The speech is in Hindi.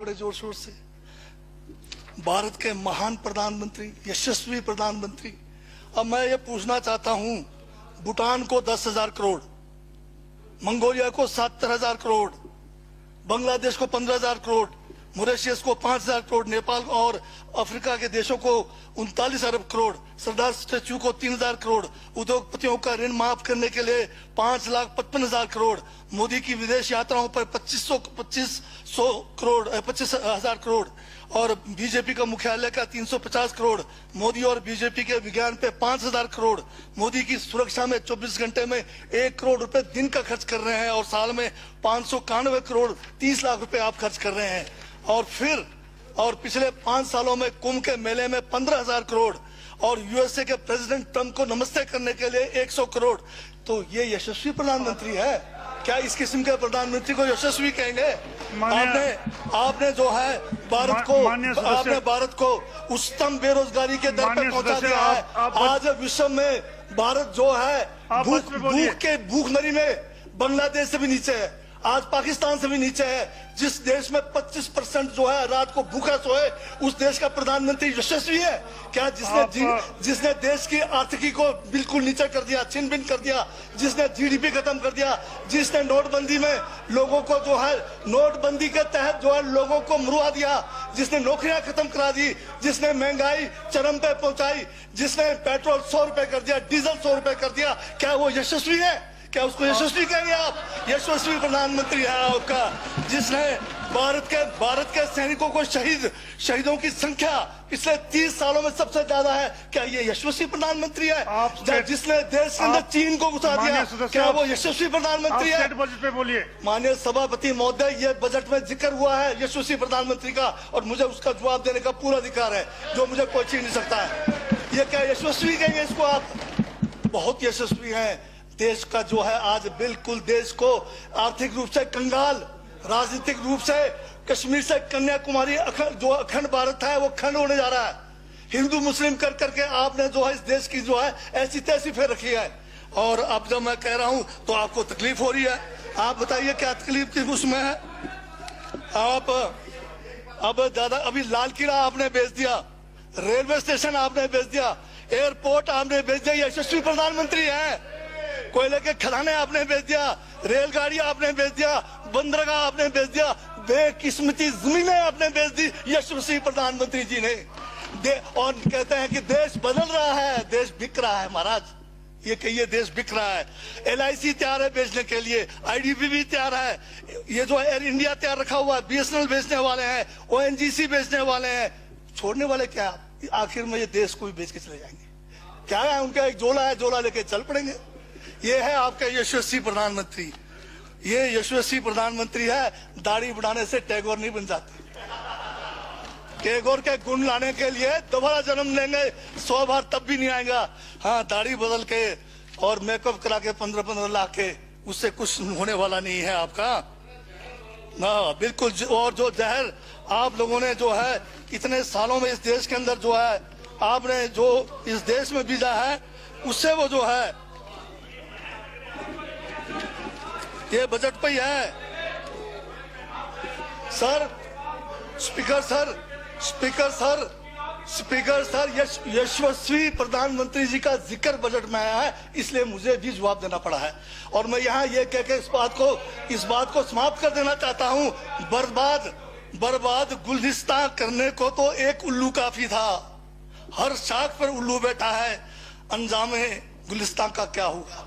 बड़े जोर शोर से भारत के महान प्रधानमंत्री, यशस्वी प्रधानमंत्री। अब मैं ये पूछना चाहता हूं, भूटान को 10,000 करोड़, मंगोलिया को 70,000 करोड़, बांग्लादेश को 15,000 करोड़, मॉरिशस को 5,000 करोड़, नेपाल और अफ्रीका के देशों को 39 अरब करोड़, सरदार स्टैच्यू को 3,000 करोड़, उद्योगपतियों का ऋण माफ करने के लिए 5,55,000 करोड़, मोदी की विदेश यात्राओं पर 25,000 करोड़ और बीजेपी का मुख्यालय का 350 करोड़, मोदी और बीजेपी के विज्ञान पे 5,000 करोड़, मोदी की सुरक्षा में 24 घंटे में 1 करोड़ रुपए दिन का खर्च कर रहे हैं और साल में 591 करोड़ 30 लाख रुपए आप खर्च कर रहे हैं। और पिछले 5 सालों में कुंभ के मेले में 15,000 करोड़ और यूएसए के प्रेसिडेंट ट्रंप को नमस्ते करने के लिए 100 करोड़। तो ये यशस्वी प्रधानमंत्री है क्या? इस किस्म के प्रधानमंत्री को यशस्वी कहेंगे? आपने जो है भारत को उच्चतम बेरोजगारी के दर पर पहुंचा दिया है। आज विश्व में भारत जो है भूखमरी में बांग्लादेश से भी नीचे है, आज पाकिस्तान से भी नीचे है। जिस देश में 25% जो है रात को भूखा सोए, उस देश का प्रधानमंत्री यशस्वी है क्या? जिसने देश की आर्थिकी को बिल्कुल नीचे कर दिया, छिन भिन कर दिया, जिसने जीडीपी खत्म कर दिया, जिसने नोटबंदी में लोगों को जो है नोटबंदी के तहत जो है लोगों को मरवा दिया, जिसने नौकरियां खत्म करा दी, जिसने महंगाई चरम पे पहुंचाई, जिसने पेट्रोल 100 रुपए कर दिया, डीजल 100 रुपए कर दिया, क्या वो यशस्वी है? क्या उसको यशस्वी कहेंगे आप? यशस्वी प्रधानमंत्री है आपका, जिसने भारत के सैनिकों को शहीदों की संख्या पिछले 30 सालों में सबसे ज्यादा है। क्या ये यशस्वी प्रधानमंत्री है? जिसने देश के अंदर चीन को घुसा दिया, क्या वो यशस्वी प्रधानमंत्री है? बजट पे बोलिए। माननीय सभापति महोदय, ये बजट में जिक्र हुआ है यशस्वी प्रधानमंत्री का और मुझे उसका जवाब देने का पूरा अधिकार है, जो मुझे कोई छीन नहीं सकता है। ये क्या यशस्वी कहेंगे इसको आप? बहुत यशस्वी है। देश का जो है आज बिल्कुल देश को आर्थिक रूप से कंगाल, राजनीतिक रूप से कश्मीर से कन्याकुमारी जो अखंड भारत है वो खंड होने जा रहा है। हिंदू मुस्लिम कर करके आपने जो है इस देश की जो है ऐसी तैसी फेर रखी है। और अब जब मैं कह रहा हूं तो आपको तकलीफ हो रही है। आप बताइए क्या तकलीफ की उसमें है? आप अब ज्यादा अभी लाल किला आपने बेच दिया, रेलवे स्टेशन आपने बेच दिया, एयरपोर्ट आपने बेच दिया। यशस्वी प्रधानमंत्री है। कोयले के खदाने आपने बेच दिया, रेलगाड़ी आपने बेच दिया, बंदरगाह आपने बेच दिया, बेकिस्मती जमीनें आपने बेच दी यशस्वी प्रधानमंत्री जी ने। और कहते हैं कि देश बदल रहा है, देश बिक रहा है। महाराज ये कहिए देश बिक रहा है। LIC तैयार है बेचने के लिए, IDB भी तैयार है, ये जो एयर इंडिया तैयार रखा हुआ है, BSNL बेचने वाले हैं, ONGC बेचने वाले हैं। छोड़ने वाले क्या? आखिर में ये देश को भी बेच के चले जाएंगे। क्या है उनका? एक झोला है, झोला लेके चल पड़ेंगे। ये है आपका यशस्वी प्रधानमंत्री। ये यशस्वी प्रधानमंत्री है। दाढ़ी बढ़ाने से टैगोर नहीं बन जाते। टैगोर के गुण लाने के लिए दोबारा जन्म लेंगे 100 बार तब भी नहीं आएगा। हाँ, दाढ़ी बदल के और मेकअप करा के 15-15 लाख के, उससे कुछ होने वाला नहीं है आपका ना, बिल्कुल। और जो जहर आप लोगों ने जो है इतने सालों में इस देश के अंदर जो है आपने जो इस देश में बीजा है, उससे वो जो है ये बजट पे ही है। सर, स्पीकर सर, यशस्वी प्रधानमंत्री जी का जिक्र बजट में आया है, इसलिए मुझे भी जवाब देना पड़ा है। और मैं यहाँ ये कह के इस बात को समाप्त कर देना चाहता हूँ, बर्बाद गुलिस्तान करने को तो एक उल्लू काफी था। हर शाख पर उल्लू बैठा है, अंजामे गुलिस्तान का क्या होगा?